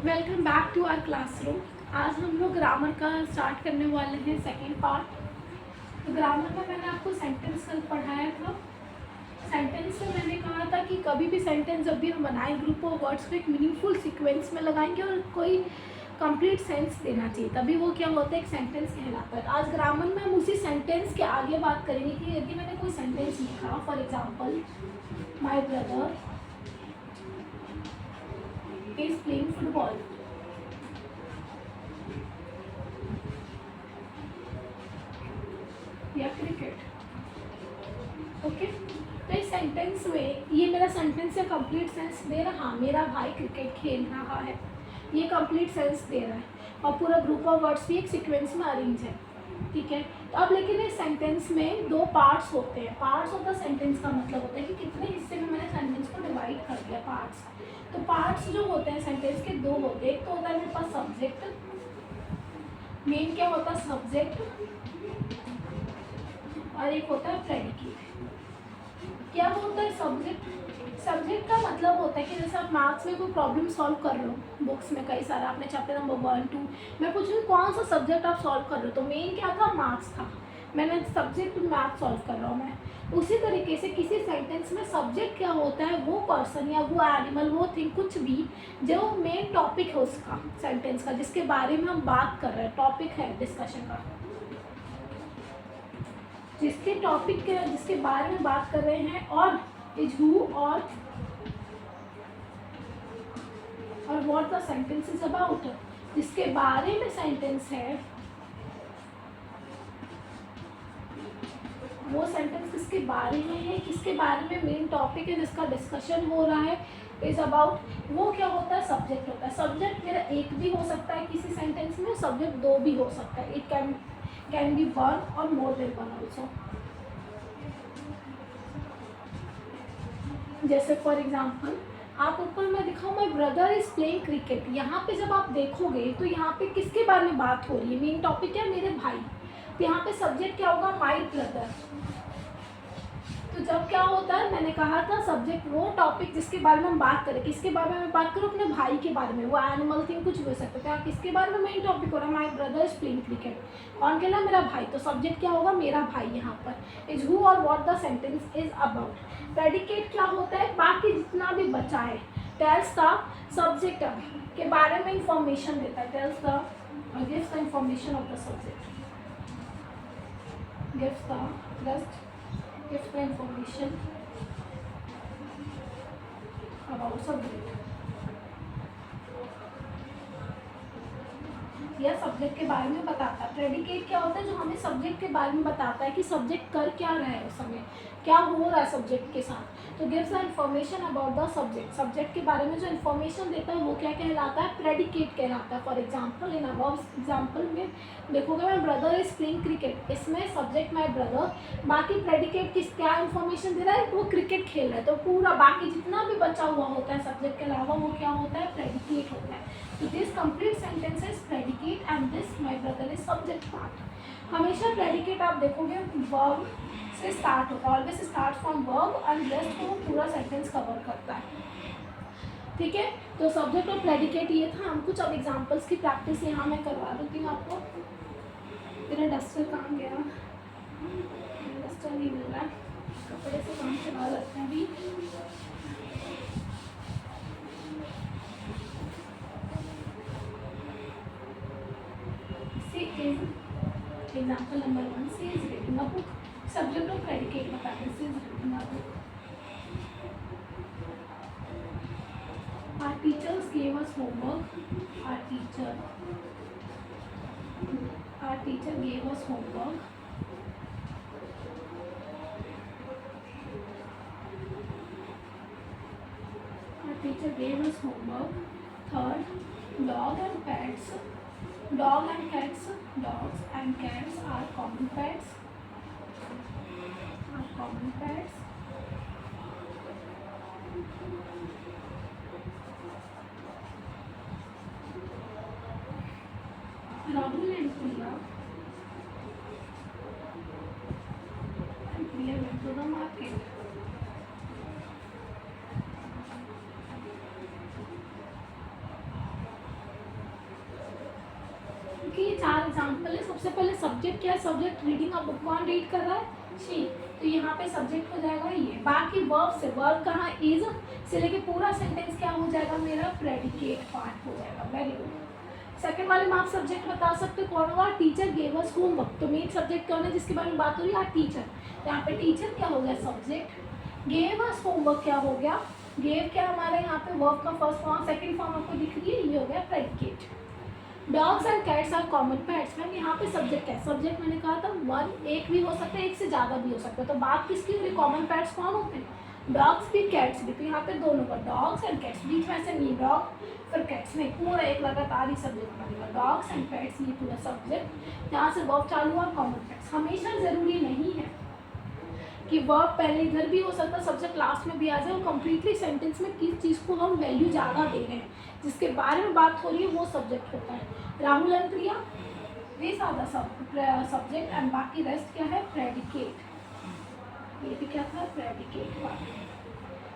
Welcome back to our classroom. आज हम लोग ग्रामर का स्टार्ट करने वाले हैं सेकेंड पार्ट। तो ग्रामर में मैंने आपको सेंटेंस कल पढ़ाया था। सेंटेंस में मैंने कहा था कि कभी भी सेंटेंस जब भी हम बनाएं ग्रुप ऑफ वर्ड्स को एक मीनिंगफुल सीक्वेंस में लगाएंगे और कोई कंप्लीट सेंस देना चाहिए, तभी वो क्या होता है, एक सेंटेंस कहलाता है। आज ग्रामर में हम उसी सेंटेंस के आगे बात करेंगे कि यदि मैंने कोई सेंटेंस लिखा, for example my brother is playing football, या क्रिकेट। ओके, तो इस सेंटेंस में ये मेरा सेंटेंस है कंप्लीट सेंस दे रहा, हाँ मेरा भाई क्रिकेट खेल रहा है, ये कंप्लीट सेंस दे रहा है और पूरा ग्रुप ऑफ वर्ड्स भी एक सीक्वेंस में अरेंज है। ठीक है, तो अब लेकिन इस सेंटेंस में दो पार्ट्स होते हैं। पार्ट्स ऑफ द सेंटेंस का मतलब होता है कि कितने हिस्से में मैंने सेंटेंस को डिवाइड कर दिया पार्ट्स। तो पार्ट्स जो होते हैं सेंटेंस के दो होते हैं। एक तो होता है मेरे पास सब्जेक्ट, मेन क्या होता है सब्जेक्ट, और एक होता है प्रेडिकेट। क्या होता है सब्जेक्ट? सब्जेक्ट का मतलब होता है कि जैसे आप मैथ्स में कोई प्रॉब्लम सॉल्व कर रहे हो, बुक्स में कई सारा आपने चैप्टर नंबर 1, 2, मैं पूछ रही हूँ कौन सा सब्जेक्ट आप सॉल्व कर रहे हो, तो मेन क्या था, मैथ्स था। मैंने सब्जेक्ट मैथ सॉल्व कर रहा हूँ मैं। उसी तरीके से किसी सेंटेंस में सब्जेक्ट क्या होता है, वो पर्सन या वो एनिमल, वो थिंग, कुछ भी जो मेन टॉपिक है उसका, सेंटेंस का, जिसके बारे में हम बात कर रहे हैं, टॉपिक है डिस्कशन का, जिसके टॉपिक के जिसके बारे में बात कर रहे हैं, और इज हु और what the sentence is about, जिसके बारे में सेंटेंस है, वो सेंटेंस किसके बारे में है, किसके बारे में मेन टॉपिक है, जिसका डिस्कशन हो रहा है, इज अबाउट, वो क्या होता है, सब्जेक्ट होता है। सब्जेक्ट मेरा एक भी हो सकता है किसी सेंटेंस में, सब्जेक्ट दो भी हो सकता है, इट कैन बी वन और मोर देन वन ऑल्सो। जैसे फॉर एग्जाम्पल आप ऊपर में दिखाओ my brother is playing cricket, यहाँ पे जब आप देखोगे तो यहाँ पे किसके बारे में बात हो रही है, मेन टॉपिक क्या है, मेरे भाई। तो यहाँ पे सब्जेक्ट क्या होगा, माई ब्रदर। तो जब क्या होता है, मैंने कहा था सब्जेक्ट वो टॉपिक जिसके बारे में हम बात करें, किसके बारे में बात करो, अपने भाई के बारे में, वो एनिमल थिंग कुछ भी हो सकता है। किसके बारे में मेन टॉपिक हो रहा है, my brother is playing cricket, कौन कहला, मेरा भाई। तो सब्जेक्ट क्या होगा, मेरा भाई। यहाँ पर इज हु और what the sentence is about. Predicate क्या होता है, बाकी जितना भी बचा है, टेल्स द सब्जेक्ट के बारे में इंफॉर्मेशन देता है, tells the gives the information of the subject, gives the information about subject, या सब्जेक्ट के बारे में बताता है। प्रेडिकेट क्या होता है, जो हमें सब्जेक्ट के बारे में बताता है कि सब्जेक्ट कर क्या रहा है, उस समय क्या हो रहा है सब्जेक्ट के साथ। तो gives the information about the subject, subject के बारे में जो इन्फॉर्मेशन देता है वो क्या कहलाता है, प्रेडिकेट कहलाता है। For example in above example में देखोगे, my brother is playing cricket, इसमें सब्जेक्ट माई ब्रदर, बाकी प्रेडिकेट किस क्या इन्फॉर्मेशन दे रहा है, वो क्रिकेट खेल रहा है। तो पूरा बाकी जितना भी बचा हुआ होता है सब्जेक्ट के अलावा, वो क्या होता है, प्रेडिकेट होता है। तो this complete sentence is predicate and this my brother is subject part. हमेशा प्रेडिकेट आप देखोगे वर्ब से स्टार्ट होता है, always start from verb and rest को पूरा सेंटेंस कवर करता है। ठीक है, तो सब्जेक्ट और प्रेडिकेट ये था। हम कुछ अब एग्जांपल्स की प्रैक्टिस यहाँ मैं करवा देती हूँ आपको। मेरा डस्टर कहाँ गया, डस्टर नहीं मिल रहा है, कपड़े से काम चला लेते हैं अभी। एग्जाम्पल नंबर 1 से is reading a book, subject और प्रेडिकेट बताते हैं, is reading a book. Our teachers gave us homework. Our teacher gave us homework. Our teacher gave us homework. Third, dog and pets. Dog and cats. Dogs and cats are common pets. Are common pets. Rahul and Priya went to the market. Example है। सबसे पहले subject क्या है, subject reading a book, कौन read कर रहा है, she, तो यहाँ पे सब्जेक्ट हो जाएगा ये। बाकी वर्ब से, वर्ब कहाँ, इज से लेके पूरा सेंटेंस क्या हो जाएगा मेरा, प्रेडिकेट पार्ट हो जाएगा। Very good. सेकंड वाले में आप सब्जेक्ट बता सकते हो, कौन होगा, टीचर गेव अस होमवर्क। तो मेन सब्जेक्ट कौन है जिसके बारे में बात हो रही है, टीचर। यहाँ पे टीचर क्या हो गया, सब्जेक्ट। गेव अस होमवर्क क्या हो गया, गेव क्या हमारे यहाँ पे वर्ब का फर्स्ट फॉर्म, सेकंड फॉर्म आपको दिख रही है, ये हो गया predicate. Dogs and cats are common pets. Ma'am यहाँ पे सब्जेक्ट है, सब्जेक्ट मैंने कहा था वन, एक भी हो सकता है, एक से ज़्यादा भी हो सकता है। तो बात किसकी हो रही, कॉमन पेट्स कौन होते हैं, डॉग्स भी कैट्स भी। तो यहाँ पे दोनों का, डॉग्स एंड कैट्स, बीच में से नहीं डॉग फिर कैट्स नहीं, पूरा एक लगातार ही सब्जेक्ट बनेगा, डॉग्स एंड पेट्स, ये पूरा सब्जेक्ट। यहाँ से वर्ब चालू हुआ, कॉमन पेट्स। हमेशा ज़रूरी नहीं है कि वर्ब पहले इधर भी हो सकता है, सब्जेक्ट लास्ट में भी आ जाए। और कंप्लीटली सेंटेंस में किस चीज़ को हम वैल्यू ज़्यादा दे रहे हैं, जिसके बारे में बात हो रही है, वो सब्जेक्ट होता है। Rahul and Priya, this are the subject and बाकी रेस्ट क्या है, प्रेडिकेट। ये भी क्या था, प्रेडिकेट पार्ट।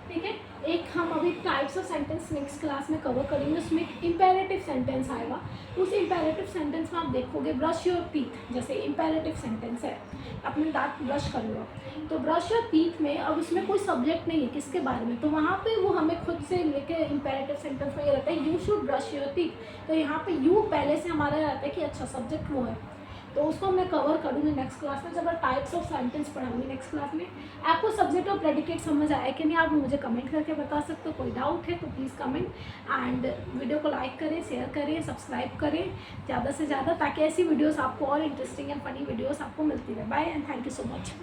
ठीक है, एक हम अभी types of sentence next class में कवर करेंगे, उसमें एक इम्पेरेटिव सेंटेंस आएगा। उस इम्पेरेटिव सेंटेंस में आप देखोगे ब्रश योर टीथ, जैसे इम्पेरेटिव सेंटेंस है, अपने दांत ब्रश कर लो, तो ब्रश योर टीथ में अब उसमें कोई सब्जेक्ट नहीं है किसके बारे में, तो वहाँ पे वो हमें खुद से लेके इम्पेरेटिव सेंटेंस में ये रहता है, you should brush your teeth. तो यहाँ पे यू पहले से हमारा रहता है कि अच्छा सब्जेक्ट वो है, तो उसको मैं कवर करूँगी नेक्स्ट क्लास में, जब टाइप्स ऑफ सेंटेंस पढ़ाऊंगी नेक्स्ट क्लास में। आपको सब्जेक्ट और प्रेडिकेट समझ आया कि नहीं, आप मुझे कमेंट करके बता सकते हो। कोई डाउट है तो प्लीज़ कमेंट, एंड वीडियो को लाइक करें, शेयर करें, सब्सक्राइब करें ज़्यादा से ज़्यादा, ताकि ऐसी वीडियोस आपको और इंटरेस्टिंग एंड फनी वीडियोस आपको मिलती रहे। Bye and thank you so much.